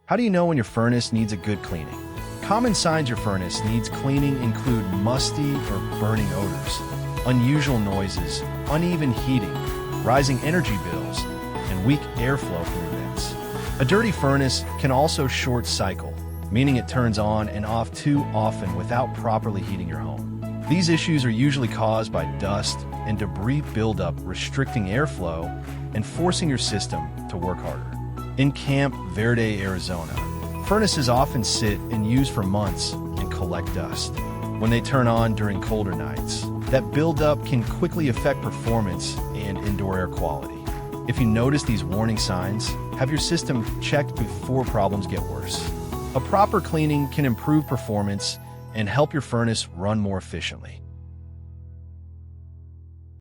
How do you know when your furnace needs a good cleaning? Common signs your furnace needs cleaning include musty or burning odors, unusual noises, uneven heating, rising energy bills, and weak airflow from your vents. A dirty furnace can also short cycle, meaning it turns on and off too often without properly heating your home. These issues are usually caused by dust and debris buildup, restricting airflow and forcing your system to work harder. In Camp Verde, Arizona, furnaces often sit and use for months and collect dust. When they turn on during colder nights, that buildup can quickly affect performance and indoor air quality. If you notice these warning signs, have your system checked before problems get worse. A proper cleaning can improve performance and help your furnace run more efficiently.